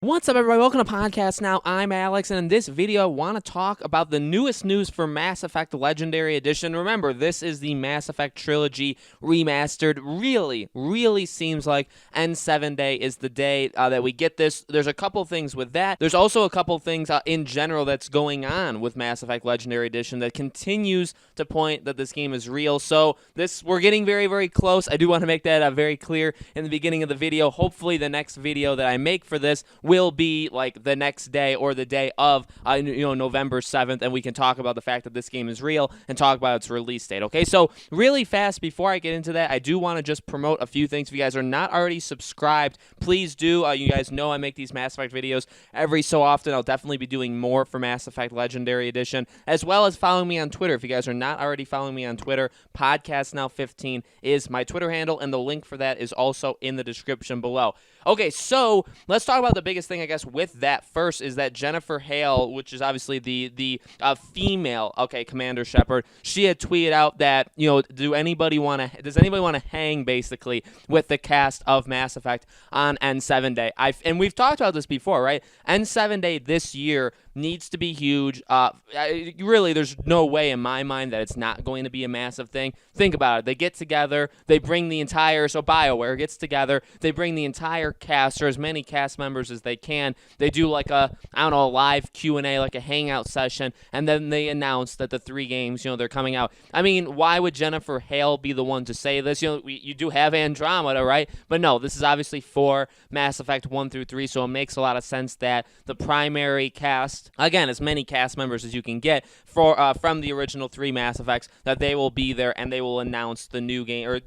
What's up, everybody? Welcome to Podcast Now. I'm Alex, and in this video, I want to talk about the newest news for Mass Effect Legendary Edition. Remember, this is the Mass Effect Trilogy remastered. Really seems like N7 Day is the day that we get this. There's a couple things with that. There's also a couple things in general that's going on with Mass Effect Legendary Edition that continues to point that this game is real. So we're getting very close. I do want to make that very clear in the beginning of the video. Hopefully, the next video that I make for this will be like the next day or the day of November 7th, and we can talk about the fact that this game is real and talk about its release date. Okay, so really fast before I get into that, I do want to just promote a few things. If you guys are not already subscribed, please do. You guys know I make these Mass Effect videos every so often. I'll definitely be doing more for Mass Effect Legendary Edition, as well as following me on Twitter. If you guys are not already following me on Twitter, Podcast Now 15 is my Twitter handle, and the link for that is also in the description below. Okay, so let's talk about the biggest thing, I guess, with that first is that Jennifer Hale, which is obviously the female, Commander Shepard, she had tweeted out that, does anybody want to hang, basically, with the cast of Mass Effect on N7 Day? And we've talked about this before, right? N7 Day this year needs to be huge. Really, there's no way in my mind that it's not going to be a massive thing. Think about it. They get together, they bring the entire, so BioWare gets together, they bring the entire cast, or as many cast members as they can. They do like a live Q&A, like a hangout session, and then they announce that the 3 games, they're coming out. I mean, why would Jennifer Hale be the one to say this? You do have Andromeda, right? But no, this is obviously for Mass Effect 1 through 3, so it makes a lot of sense that the primary cast, again, as many cast members as you can get from the original 3 Mass Effects, that they will be there and they will announce the new game, or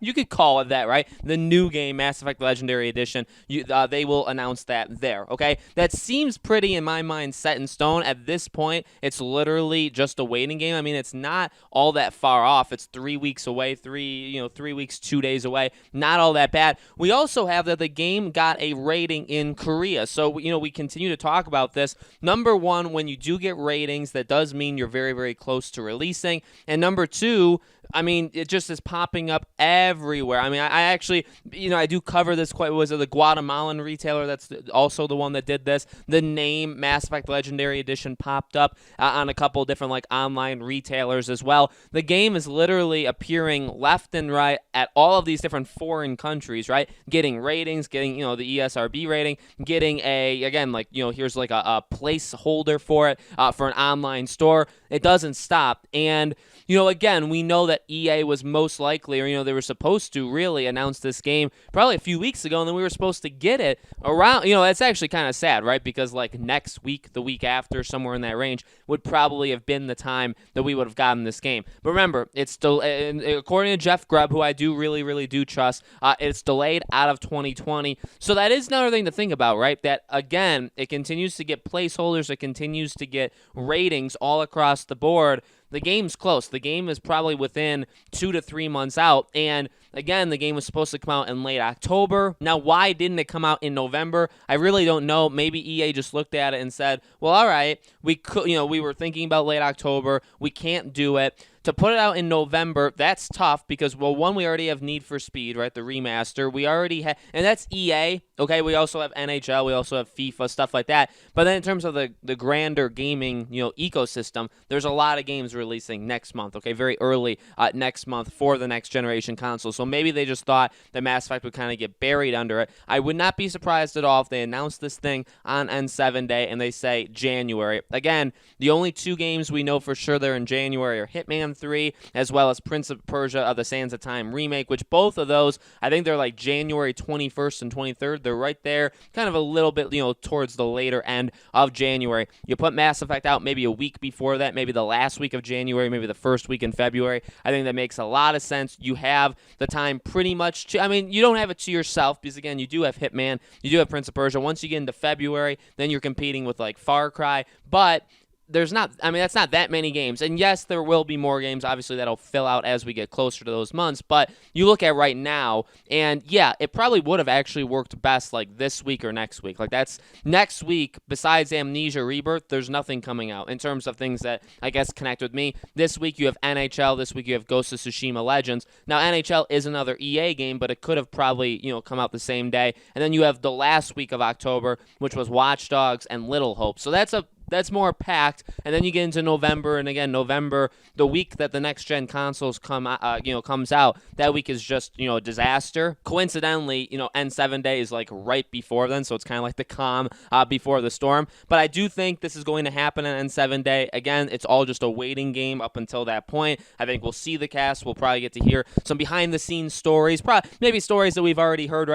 you could call it that, right? The new game, Mass Effect Legendary Edition. They will announce that there. Okay, that seems pretty, in my mind, set in stone at this point. It's literally just a waiting game. I mean, it's not all that far off. It's 3 weeks away, 3 weeks, 2 days away. Not all that bad. We also have that the game got a rating in Korea, so we continue to talk about this. Number one, when you do get ratings, that does mean you're very close to releasing. And number two, I mean, it just is popping up everywhere. I mean, I actually, I do cover this quite. Was it the Guatemalan retailer that's also the one that did this? The name Mass Effect Legendary Edition popped up on a couple different online retailers as well. The game is literally appearing left and right at all of these different foreign countries, right? Getting ratings, getting the ESRB rating, getting here's like a placeholder for it for an online store. It doesn't stop, and again, we know that EA was most likely, or they were supposed to really announce this game probably a few weeks ago, and then we were supposed to get it around, it's actually kind of sad, right? Because next week, the week after, somewhere in that range, would probably have been the time that we would have gotten this game. But remember, it's still, according to Jeff Grubb, who I do really do trust, it's delayed out of 2020. So that is another thing to think about, right? That, again, it continues to get placeholders, it continues to get ratings all across the board. The game's close. The game is probably within 2 to 3 months out. And again, the game was supposed to come out in late October. Now, why didn't it come out in November? I really don't know. Maybe EA just looked at it and said, well, all right, we could, we were thinking about late October. We can't do it. To put it out in November, that's tough because, well, one, we already have Need for Speed, right, the remaster. We already have, and that's EA, okay? We also have NHL, we also have FIFA, stuff like that. But then in terms of the grander gaming, ecosystem, there's a lot of games releasing next month, okay, very early next month for the next generation console. So maybe they just thought that Mass Effect would kind of get buried under it. I would not be surprised at all if they announced this thing on N7 Day and they say January. Again, the only 2 games we know for sure they're in January are Hitman 3, as well as Prince of Persia of the Sands of Time remake, which both of those, I think they're January 21st and 23rd. They're right there, kind of a little bit, towards the later end of January. You put Mass Effect out maybe a week before that, maybe the last week of January, maybe the first week in February. I think that makes a lot of sense. You have the time pretty much to, I mean, you don't have it to yourself because, again, you do have Hitman, you do have Prince of Persia. Once you get into February, then you're competing with Far Cry, but there's not, I mean, that's not that many games. And yes, there will be more games, obviously, that'll fill out as we get closer to those months. But you look at right now, and yeah, it probably would have actually worked best like this week or next week. Like that's next week, besides Amnesia Rebirth, there's nothing coming out in terms of things that I guess connect with me. This week you have NHL, this week you have Ghost of Tsushima Legends. Now NHL is another EA game, but it could have probably, come out the same day. And then you have the last week of October, which was Watch Dogs and Little Hope. So that's more packed, and then you get into November, and again, November, the week that the next-gen consoles comes out, that week is just, a disaster. Coincidentally, N7 Day is, like, right before then, so it's kind of like the calm before the storm. But I do think this is going to happen on N7 Day. Again, it's all just a waiting game up until that point. I think we'll see the cast. We'll probably get to hear some behind-the-scenes stories, maybe stories that we've already heard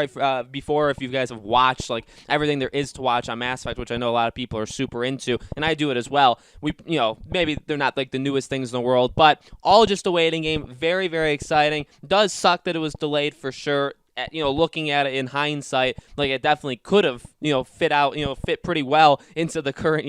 before if you guys have watched, like, everything there is to watch on Mass Effect, which I know a lot of people are super into. And I do it as well. Maybe they're not like the newest things in the world, but all just a waiting game. Very, very exciting. Does suck that it was delayed for sure. Looking at it in hindsight, like it definitely could have, fit pretty well into the current,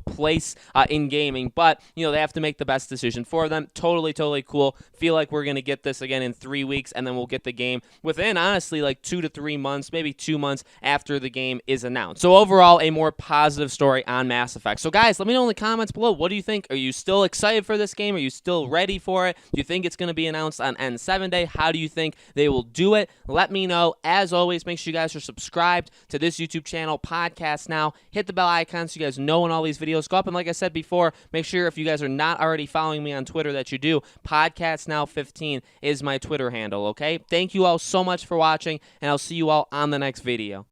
place in gaming. But, they have to make the best decision for them. Totally, totally cool. Feel like we're going to get this again in 3 weeks, and then we'll get the game within, honestly, like 2 to 3 months, maybe 2 months after the game is announced. So overall, a more positive story on Mass Effect. So guys, let me know in the comments below. What do you think? Are you still excited for this game? Are you still ready for it? Do you think it's going to be announced on N7 Day? How do you think they will do it? Let me know. As always, make sure you guys are subscribed to this YouTube channel, Podcast Now. Hit the bell icon so you guys know when all these videos go up. And like I said before, make sure if you guys are not already following me on Twitter that you do. Podcast Now 15 is my Twitter handle, okay? Thank you all so much for watching, and I'll see you all on the next video.